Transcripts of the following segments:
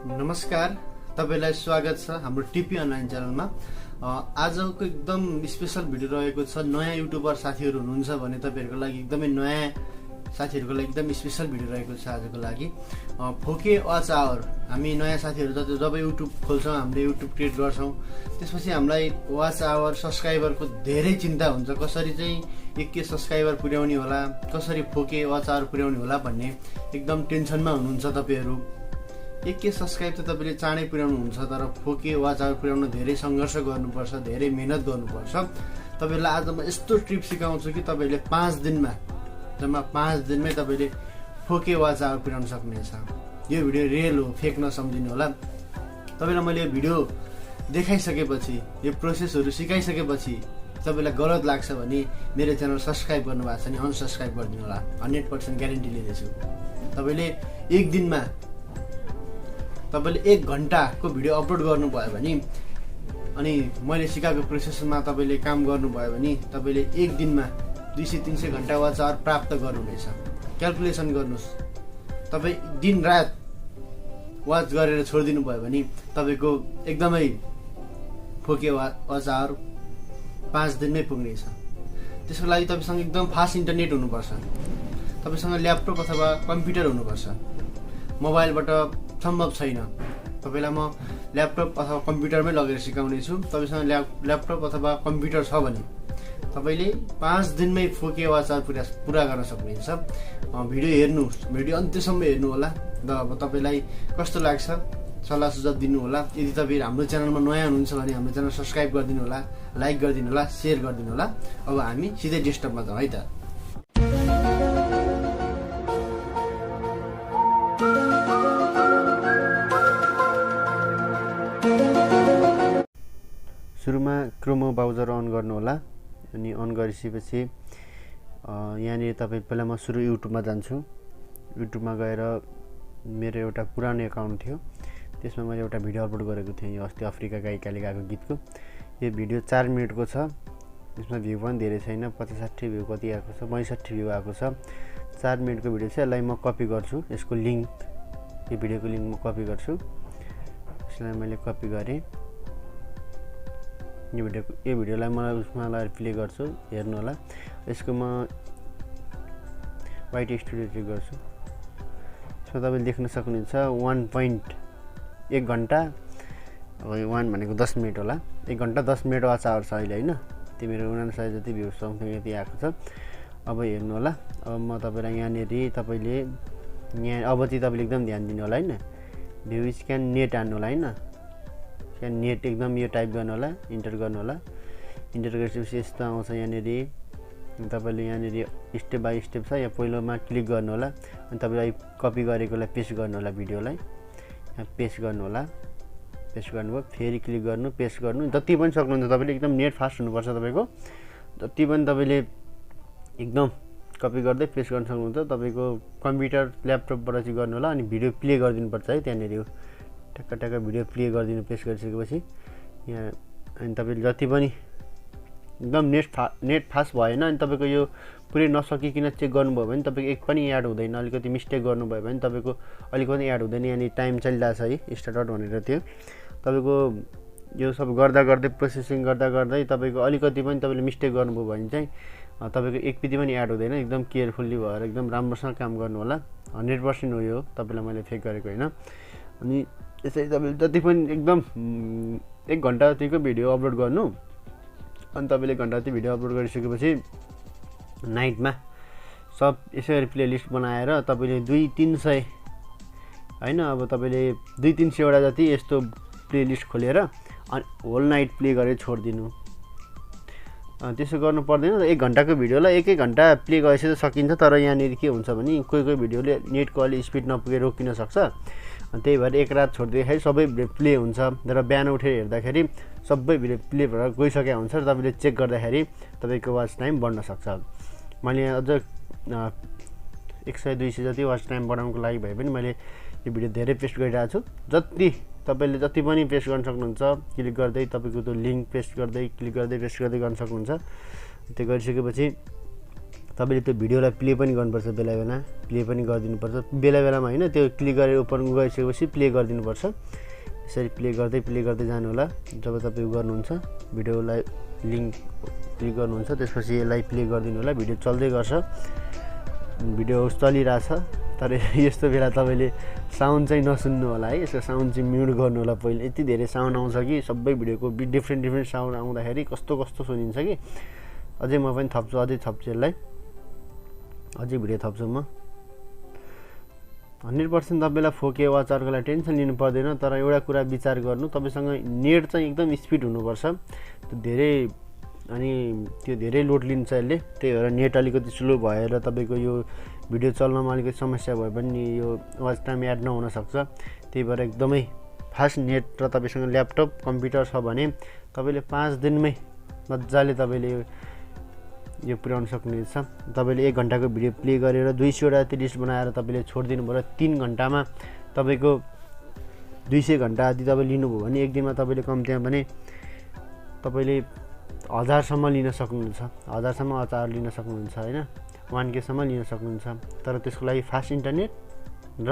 नमस्कार, तपाईलाई स्वागत छ हाम्रो टिपी अनलाइन च्यानलमा। आजको एकदम स्पेशल भिडियो रहेको छ। नयाँ युट्युबर साथीहरू हुनुहुन्छ भने तपाईहरुको लागि एकदमै नयाँ साथीहरुको लागि एकदम स्पेशल भिडियो रहेको छ आजको लागि। फोके वाच आवर हामी नयाँ साथीहरु जब युट्युब खोल्छौं, हामीले युट्युब क्रिएट गर्छौं, त्यसपछि हामीलाई वाच आवर सब्स्क्राइबरको धेरै चिन्ता हुन्छ। कसरी चाहिँ 1K सब्स्क्राइबर पुर्याउने होला, कसरी फोके वाच आवर पुर्याउने होला भन्ने एकदम टेन्सनमा हुनुहुन्छ तपाईहरु। 1K सब्स्क्राइब त तपाईले चाँडै पुर्याउनु हुन्छ, तर फोके वाच आवर पुर्याउन धेरै संघर्ष गर्नुपर्छ, धेरै मेहनत गर्नुपर्छ। तपाईहरुलाई आज म यस्तो ट्रिप सिकाउँछु कि तपाईले 5 दिनमा, जम्मा 5 दिनमै तपाईले फोके वाच आवर पुर्याउन सक्नुहुनेछ। यो भिडियो रियल हो, फेक नसम्झिनु होला। तपाईलाई मैले यो भिडियो देखाइसकेपछि, यो प्रोसेसहरु सिकाइसकेपछि तपाईलाई गलत लाग्छ भने मेरो च्यानल सब्स्क्राइब गर्नु भएको छ भने अनसब्स्क्राइब गरिदिनु होला। 100% ग्यारेन्टी लिँदैछु। तपाईले एक दिनमा तपाईले 1 घण्टाको भिडियो अपलोड गर्नुभयो भने अनि मैले सिकाएको प्रोसेसमा तपाईले काम गर्नुभयो भने तपाईले एक दिनमा 200-300 घण्टा वाच आवर प्राप्त गर्नुहुनेछ। क्याल्कुलेसन गर्नुस्। तपाई दिन रात वाच गरेर छोड्दिनु भयो भने तपाईको एकदमै फोके वाच आवर 5 दिनमै पुग्नेछ। त्यसको लागि तपाईसँग एकदम फास्ट इन्टरनेट हुनुपर्छ। तपाईसँग ल्यापटप अथवा कम्प्युटर हुनुपर्छ। मोबाइलबाट सम्भव छैन। तपाईलाई म ल्यापटप अथवा कम्प्युटरमै लगेर सिकाउने छु। तपाईसँग ल्यापटप अथवा कम्प्युटर छ भने तपाईले 5 दिनमै फोके वाच आवर पुरा गर्न सक्नुहुन्छ। भिडियो हेर्नुस्, भिडियो अन्त्यसम्म हेर्नु होला। र अब तपाईलाई कस्तो लाग्छ सल्लाह सुझाव दिनु होला। यदि तपाई हाम्रो च्यानलमा नयाँ हुनुहुन्छ भने हाम्रो च्यानल सब्स्क्राइब गरिदिनु होला, लाइक गरिदिनु होला, शेयर गरिदिनु होला। अब हामी सिधै डेस्कटपमा जाउँ है त। सुरुमा क्रोम ब्राउजर अन गर्नु होला। अनि अन गरिसकेपछि यहाँनिर तपाईँ पहिला म सुरु युट्युबमा जान्छु। युट्युबमा गएर मेरो एउटा पुरानो एकाउन्ट थियो, त्यसमा मैले एउटा भिडियो अपलोड गरेको थिएँ। यो अस्ति अफ्रिका गायिकाले गाएको गीतको यो भिडियो 4 मिनेटको छ। यसमा भ्यू पनि धेरै छैन, 50-60 भ्यू कति आएको छ, 62 भ्यू आएको छ। 4 मिनेटको भिडियो छ। यसलाई म कपी गर्छु। यसको लिङ्क, यो भिडियोको लिङ्क म कपी गर्छु। यसलाई मैले कपी गरेँ। यो भिडियोलाई मलाई उसमा प्ले गर्छु, हेर्नु होला। यसको म वाइट स्टुडियो क्लिक गर्छु। यसमा तपाईले देख्न सक्नुहुन्छ 1 घण्टा, अब 1 भनेको 10 मिनेट होला। 1 घण्टा 10 मिनेट वाच आवर छ अहिले हैन। त्यो मेरो 59 जति भ्यू समथिङ यति आएको छ। अब हेर्नु होला। अब म तपाईलाई यहाँनेरि तपाईले यहाँ अब चाहिँ तपाईले एकदम ध्यान दिनु होला हैन। भ्यू स्क्यान नेट हान्नु होला हैन। स्क्यान नेट एकदम यो टाइप गर्नु होला, इन्टर गर्नु होला। इन्टर गरेपछि यस्तो आउँछ यहाँनेरि। तपाईले यहाँनेरि स्टेप बाइ स्टेप छ। यहाँ पहिलोमा क्लिक गर्नु होला। अनि तपाईलाई कपी गरेकोलाई पेस्ट गर्नु होला। भिडियोलाई यहाँ पेस्ट गर्नु होला। पेस्ट गर्नुभयो, फेरि क्लिक गर्नु, पेस्ट गर्नु। जति पनि सक्नुहुन्छ तपाईले, एकदम नेट फास्ट हुनुपर्छ तपाईको। जति पनि तपाईले एकदम कपी गर्दै पेस्ट गर्न सक्नुहुन्छ। तपाईको कम्प्युटर ल्यापटपबाट चाहिँ गर्नु होला। अनि भिडियो प्ले गरिदिनु पर्छ है। त्यहाँनेरि टक्क भिडियो प्ले गरिदिनु। पेस्ट गरिसकेपछि यहाँ अनि तपाईले जति पनि एकदम नेट फास्ट भएन अनि तपाईको यो पुरै नसकिकन चेक गर्नुभयो भने तपाईको एक पनि एड हुँदैन। अलिकति मिस्टेक गर्नुभयो भने तपाईको अलिकति एड हुँदैन। यानी टाइम चलिरहेछ है, स्टार्ट भनेर थियो। तपाईको यो सब गर्दै प्रोसेसिङ गर्दै तपाईको अलिकति पनि तपाईले मिस्टेक गर्नुभयो भने चाहिँ तपाईको एक पिटी पनि एड हुँदैन। एकदम केयरफुल्ली भएर एकदम राम्रोसँग काम गर्नु होला। 100% हो यो, तपाईलाई मैले फेक गरेको हैन। अनि यसरी तपाईले जति पनि एकदम 1 घण्टा जतिको भिडियो अपलोड गर्नु। अनि तपाईले 1 घण्टा जति भिडियो अपलोड गरिसकेपछि नाइटमा सब यसरी प्लेलिस्ट बनाएर तपाईले 200-300 हैन, अब तपाईले 200-300 वटा जति यस्तो प्लेलिस्ट खोलेर अनि होल नाइट प्ले गरेर छोड्दिनु। त्यसो गर्नु पर्दैन। 1 घण्टाको भिडियोलाई 1 घण्टा प्ले गरेपछि त सकिन्छ। तर यहाँनिर के हुन्छ भने कोही भिडियोले नेटको अलि स्पिड नपुगे रोकिन सक्छ। त्यही भएर एक रात छोड्दाखेरि सबै प्ले हुन्छ। र बिहान उठेर हेर्दाखेरि सबै भिडियो प्ले भएर गइसकेको हुन्छ। र तपाईले चेक गर्दाखेरि तपाईको वाच टाइम बढ्न सक्छ। मैले अझ 100-200 जति वाच टाइम बढाउनको लागि भए पनि मैले यो भिडियो धेरै पेस्ट गरिरहेको छु। तपाईले जति पनि पेस्ट गर्न सक्नुहुन्छ। क्लिक गर्दै तपाईको त्यो लिङ्क पेस्ट गर्दै, क्लिक गर्दै पेस्ट गर्दै गर्न सक्नुहुन्छ। त्यो गरिसकेपछि तपाईँले त्यो भिडियोलाई प्ले पनि गर्नुपर्छ, बेला बेला प्ले पनि गरिदिनुपर्छ, बेला बेलामा होइन त्यो क्लिक गरेर ओपन गरिसकेपछि प्ले गरिदिनुपर्छ। यसरी प्ले गर्दै जानु होला। जब तपाईँ गर्नुहुन्छ भिडियोलाई लिङ्क क्लिक गर्नुहुन्छ त्यसपछि यसलाई प्ले गरिदिनु होला। भिडियो चल्दै गर्छ, भिडियो चलिरहेछ, तर यस्तो बेला तपाईँले साउन्ड चाहिँ नसुन्नु होला है। यसको साउन्ड चाहिँ म्युट गर्नु होला। पहिले यति धेरै साउन्ड आउँछ कि सबै भिडियोको डिफ्रेन्ट साउन्ड आउँदाखेरि कस्तो सुनिन्छ कि। अझै म पनि अझै थप्छु यसलाई, अझै भिडियो थप्छु म। 100% तपाईँलाई 4K वाचरको लागि टेन्सन लिनु पर्दैन। तर एउटा कुरा विचार गर्नु, तपाईँसँग नेट चाहिँ एकदम स्पिड हुनुपर्छ। त्यो धेरै लोड लिन्छ यसले, त्यही भएर नेट अलिकति स्लो भएर तपाईँको यो भिडियो चल्नमा अलिकति समस्या भए पनि यो वाच टाइम एड नहुन सक्छ। त्यही भएर एकदमै फास्ट नेट र तपाईँसँग ल्यापटप कम्प्युटर छ भने तपाईँले 5 दिनमै मजाले तपाईँले यो पुर्याउन सक्नुहुन्छ। तपाईँले 1 घन्टाको भिडियो प्ले गरेर 200 वटा लिस्ट बनाएर तपाईँले छोडिदिनु भयो र 3 घन्टामा तपाईँको 200 घन्टा आदि तपाईँ लिनुभयो भने एक दिनमा तपाईँले कम्तीमा भने तपाईँले 1000सम्म लिन सक्नुहुन्छ। 1000सम्म वाचर लिन सक्नुहुन्छ होइन, 1K सम्म लिन सक्नुहुन्छ। तर त्यसको लागि फास्ट इन्टरनेट र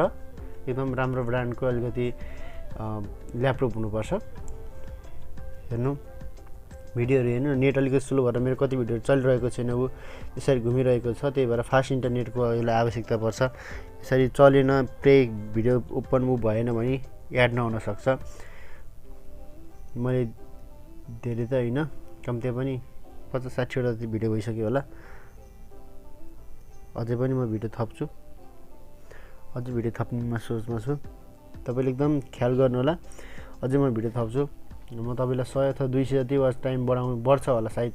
एकदम राम्रो ब्रान्डको अलिकति ल्यापटप हुनुपर्छ। हेर्नु भिडियोहरू हेर्नु, नेट अलिकति स्लो भएर मेरो कति भिडियोहरू चलिरहेको छैन, ऊ यसरी घुमिरहेको छ। त्यही भएर फास्ट इन्टरनेटको यसलाई आवश्यकता पर्छ। यसरी चलेन, प्ले भिडियो ओपन मुभ भएन भने एड नहुन सक्छ। मैले धेरै त होइन, कम्ती पनि 50-60 वटा जति भिडियो भइसक्यो होला। अझै पनि म भिडियो थप्छु, अझै भिडियो थप्नुमा सोचमा छु। तपाईँले एकदम ख्याल गर्नु होला। अझै म भिडियो थप्छु। म तपाईँलाई 100 अथवा 200 जति वाच टाइम बढ्छ होला सायद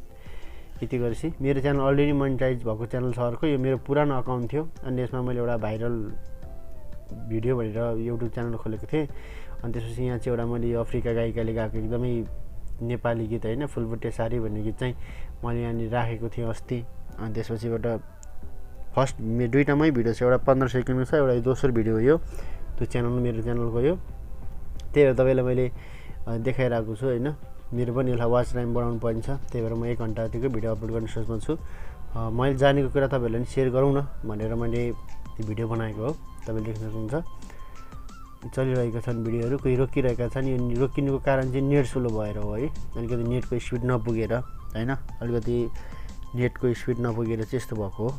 यति गरेपछि। मेरो च्यानल अलरेडी मोनेटाइज भएको च्यानल छ अर्को, यो मेरो पुरानो अकाउन्ट थियो। अनि यसमा मैले एउटा भाइरल भिडियो भनेर युट्युब च्यानल खोलेको थिएँ। अनि त्यसपछि यहाँ चाहिँ एउटा मैले अफ्रिका गायिकाले गाएको एकदमै नेपाली गीत होइन, फुलबुट्टे सारी भन्ने गीत चाहिँ मैले यहाँनिर राखेको थिएँ अस्ति। अनि त्यसपछिबाट फर्स्ट दुईवटामै भिडियो छ, एउटा 15 सेकेन्डको छ, एउटा दोस्रो भिडियो हो यो। त्यो च्यानल मेरो च्यानलको यो, त्यही भएर तपाईँलाई मैले देखाइरहेको छु होइन। मेरो पनि यसलाई वाच टाइम बढाउनु पर्छ। त्यही भएर म 1 घन्टा जतिको भिडियो अपलोड गर्ने सोचमा छु। मैले जानेको कुरा तपाईँहरूलाई पनि सेयर गरौँ न भनेर मैले त्यो भिडियो बनाएको हो। तपाईँले देख्न सक्नुहुन्छ चलिरहेका छन् भिडियोहरू, कोही रोकिरहेका छन्। यो रोकिनुको कारण चाहिँ नेट स्लो भएर हो है, अलिकति नेटको स्पिड नपुगेर होइन, अलिकति नेटको स्पिड नपुगेर चाहिँ यस्तो भएको हो।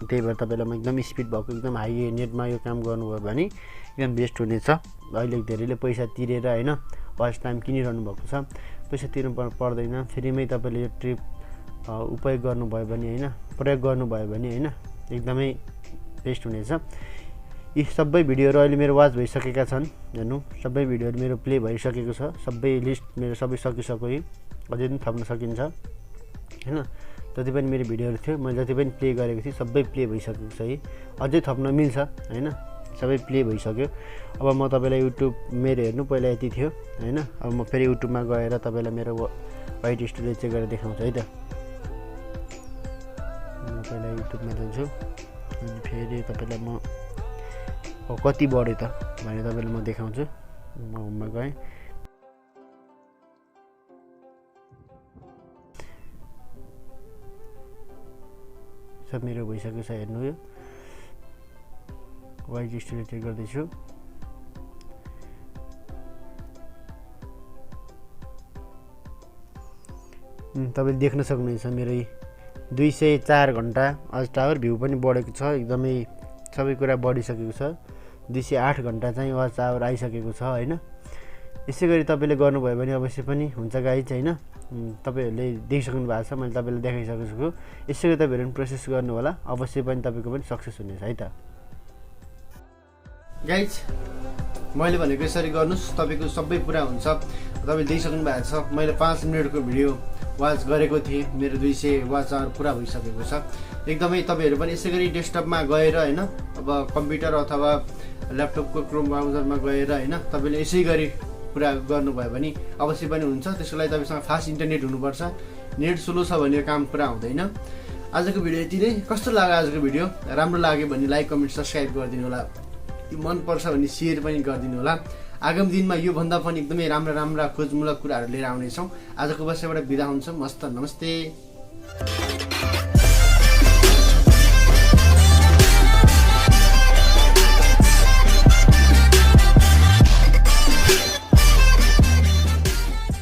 त्यही भएर तपाईँलाई म एकदम स्पिड भएको एकदम हाई नेटमा यो काम गर्नुभयो भने एकदम बेस्ट हुनेछ। अहिले धेरैले पैसा तिरेर होइन वाच टाइम किनिरहनु भएको छ, पैसा तिर्नु पर्दैन। फ्रीमै तपाईँले यो ट्रिप उपयोग गर्नुभयो भने होइन, प्रयोग गर्नुभयो भने होइन एकदमै बेस्ट हुनेछ। यी सबै भिडियोहरू अहिले मेरो वाच भइसकेका छन्। हेर्नु सबै भिडियोहरू मेरो प्ले भइसकेको छ, सबै लिस्ट मेरो सबै सकिसक्यो। अझै पनि थप्न सकिन्छ होइन। जति पनि मेरो भिडियोहरू थियो मैले जति पनि प्ले गरेको थिएँ सबै प्ले भइसकेको छ है। अझै थप्न मिल्छ होइन, सबै प्ले भइसक्यो। अब म तपाईँलाई युट्युब मेरो हेर्नु पहिला यति थियो होइन। अब म फेरि युट्युबमा गएर तपाईँलाई मेरो वाइट स्टुडियो चेक गरेर देखाउँछु है त। म पहिला युट्युबमा जान्छु अनि फेरि तपाईँलाई म कति बढ्यो त भनेर तपाईँलाई म देखाउँछु। म होममा गएँ, सब मेरो भइसक्यो छ। हेर्नु यो वाइट स्टुडियो चेक गर्दैछु। तपाईँले देख्न सक्नुहुन्छ मेरो 204 घन्टा आज टावर भ्यू पनि बढेको छ, एकदमै सबै कुरा बढिसकेको छ। 208 घन्टा चाहिँ वाच आवर आइसकेको छ होइन। यसै गरी तपाईँले गर्नुभयो भने अवश्य पनि हुन्छ गाइज होइन। तपाईँहरूले देखिसक्नु भएको छ, मैले तपाईँलाई देखाइसकेको छु। यसै गरी तपाईँहरू पनि प्रोसेस गर्नु होला, अवश्य पनि तपाईँको पनि सक्सेस हुनेछ है त गाइज। मैले भनेको यसरी गर्नुहोस्, तपाईँको सबै पुरा हुन्छ। तपाईँले देखिसक्नु भएको छ, मैले 5 मिनटको भिडियो वाच गरेको थिएँ, मेरो 200 वाच आवर पुरा भइसकेको छ। एकदमै तपाईँहरू पनि यसै गरी डेस्कटपमा गएर होइन, अब कम्प्युटर अथवा ल्यापटपको क्रोम ब्राउजरमा गएर होइन तपाईँले यसै गरी पुरा गर्नुभयो भने अवश्य पनि हुन्छ। त्यसको लागि तपाईँसँग फास्ट इन्टरनेट हुनुपर्छ। नेट स्लो छ भने काम पुरा हुँदैन। आजको भिडियो यति नै। कस्तो लाग्यो आजको भिडियो? राम्रो लाग्यो भने लाइक कमेन्ट सब्सक्राइब गरिदिनु होला, मनपर्छ भने सेयर पनि गरिदिनु होला। आगामी दिनमा योभन्दा पनि एकदमै राम्रा खोजमूलक कुराहरू लिएर आउनेछौँ। आजको बसैबाट बिदा हुन्छौँ। मस्त नमस्ते।